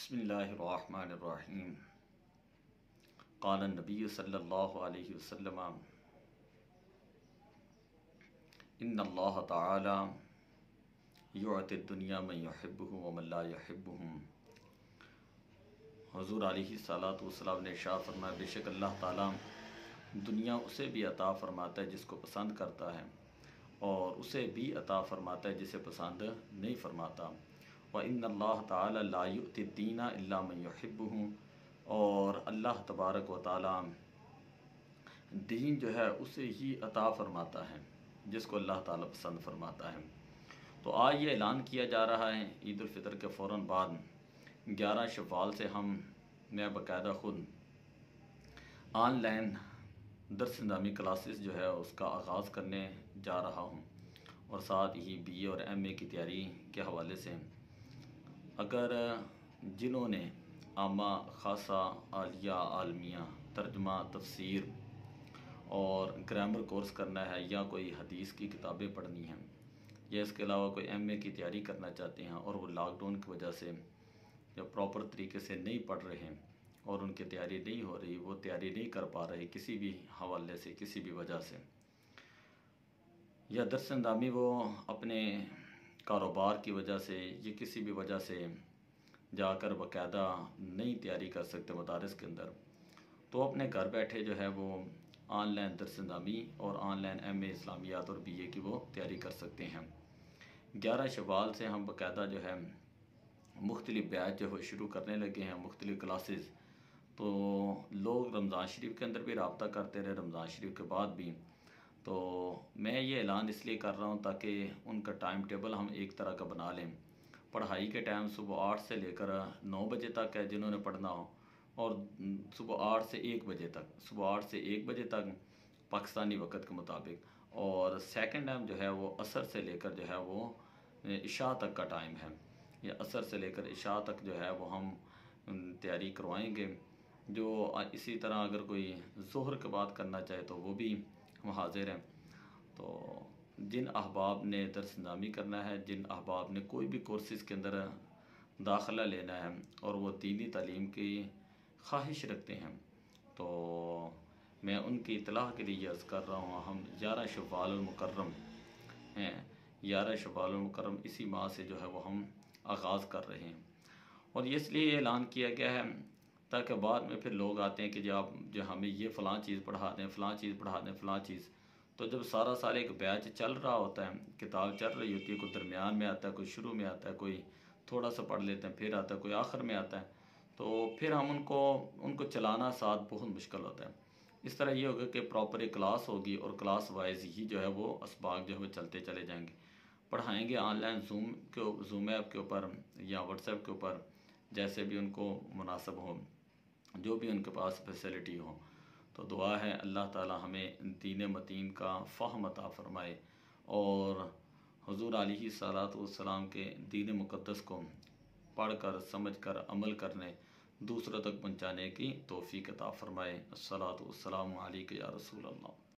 بسم اللہ الرحمن الرحیم۔ قال النبی صلی اللہ علیہ وسلم ان اللہ تعالی یعطی الدنیا من یحبہ ومن لا یحبہ۔ حضور علیہ الصلوۃ والسلام نے ارشاد فرمایا، بے شک اللہ تعالیٰ دنیا اسے بھی عطا فرماتا ہے جس کو پسند کرتا ہے، اور اسے بھی عطا فرماتا ہے جسے پسند نہیں فرماتا۔ وَإِنَّ اللَّهَ تَعَالَى لَا يُؤْتِي الدِّينَ إِلَّا مَن يُحِبُّهُ، اور اللہ تبارک و تعالیٰ دین جو ہے اسے ہی عطا فرماتا ہے جس کو اللہ تعالیٰ پسند فرماتا ہے۔ تو آج یہ اعلان کیا جا رہا ہے عید الفطر کے فوراً بعد 11 شوال سے میں باقاعدہ خود آن لائن درس نظامی کلاسز جو ہے اس کا آغاز کرنے جا رہا ہوں، اور ساتھ ہی بی اے اور ایم اے کی تیاری کے حوالے سے اگر جنہوں نے عامہ، خاصہ، عالیہ، عالمیہ، ترجمہ، تفسیر اور گرامر کورس کرنا ہے، یا کوئی حدیث کی کتابیں پڑھنی ہیں، یا اس کے علاوہ کوئی ایم اے کی تیاری کرنا چاہتے ہیں اور وہ لاک ڈاؤن کی وجہ سے جو پراپر طریقے سے نہیں پڑھ رہے ہیں اور ان کی تیاری نہیں ہو رہی، وہ تیاری نہیں کر پا رہے کسی بھی حوالے سے، کسی بھی وجہ سے، یا درس نظامی وہ اپنے کاروبار کی وجہ سے یا کسی بھی وجہ سے جا کر باقاعدہ نہیں تیاری کر سکتے مدارس کے اندر، تو اپنے گھر بیٹھے جو ہے وہ آن لائن درس نظامی اور آن لائن ایم اے اسلامیات اور بی اے کی وہ تیاری کر سکتے ہیں۔ 11 شوال سے ہم باقاعدہ جو ہے مختلف بیچ جو ہے شروع کرنے لگے ہیں، مختلف کلاسز، تو لوگ رمضان شریف کے اندر بھی رابطہ کرتے رہے، رمضان شریف کے بعد بھی، تو میں یہ اعلان اس لیے کر رہا ہوں تاکہ ان کا ٹائم ٹیبل ہم ایک طرح کا بنا لیں۔ پڑھائی کے ٹائم صبح 8 سے لے کر 9 بجے تک ہے جنہوں نے پڑھنا ہو، اور صبح 8 سے 1 بجے تک، صبح 8 سے 1 بجے تک پاکستانی وقت کے مطابق، اور سیکنڈ ٹائم جو ہے وہ عصر سے لے کر جو ہے وہ عشاء تک کا ٹائم ہے، یہ عصر سے لے کر عشاء تک جو ہے وہ ہم تیاری کروائیں گے۔ جو اسی طرح اگر کوئی ظہر کے بعد کرنا چاہے تو وہ بھی ہم حاضر ہیں۔ تو جن احباب نے درس نظامی کرنا ہے، جن احباب نے کوئی بھی کورسز کے اندر داخلہ لینا ہے اور وہ دینی تعلیم کی خواہش رکھتے ہیں، تو میں ان کی اطلاع کے لیے عرض کر رہا ہوں، ہم 11 شوال المکرم ہیں، 11 شوال المکرم اسی ماہ سے جو ہے وہ ہم آغاز کر رہے ہیں، اور اس لیے اعلان کیا گیا ہے تاکہ بعد میں پھر لوگ آتے ہیں کہ جو آپ جو ہمیں یہ فلاں چیز پڑھا دیں، فلاں چیز پڑھا دیں، فلاں چیز، تو جب سارا سال ایک بیچ چل رہا ہوتا ہے، کتاب چل رہی ہوتی ہے، کوئی درمیان میں آتا ہے، کوئی شروع میں آتا ہے، کوئی تھوڑا سا پڑھ لیتے ہیں پھر آتا ہے، کوئی آخر میں آتا ہے، تو پھر ہم ان کو چلانا ساتھ بہت مشکل ہوتا ہے۔ اس طرح یہ ہوگا کہ پراپر ایک کلاس ہوگی اور کلاس وائز ہی جو ہے وہ اسباق جو ہے وہ چلتے چلے جائیں گے، پڑھائیں گے آن لائن زوم ایپ کے اوپر یا واٹس ایپ کے اوپر، جیسے بھی ان کو مناسب ہو، جو بھی ان کے پاس فیسلٹی ہو۔ تو دعا ہے اللہ تعالی ہمیں دین متین کا فہم عطا فرمائے، اور حضور علیہ الصلوۃ والسلام کے دین مقدس کو پڑھ کر، سمجھ کر، عمل کرنے، دوسروں تک پہنچانے کی توفیق عطا فرمائے۔ الصلوۃ والسلام علیک یا رسول اللہ۔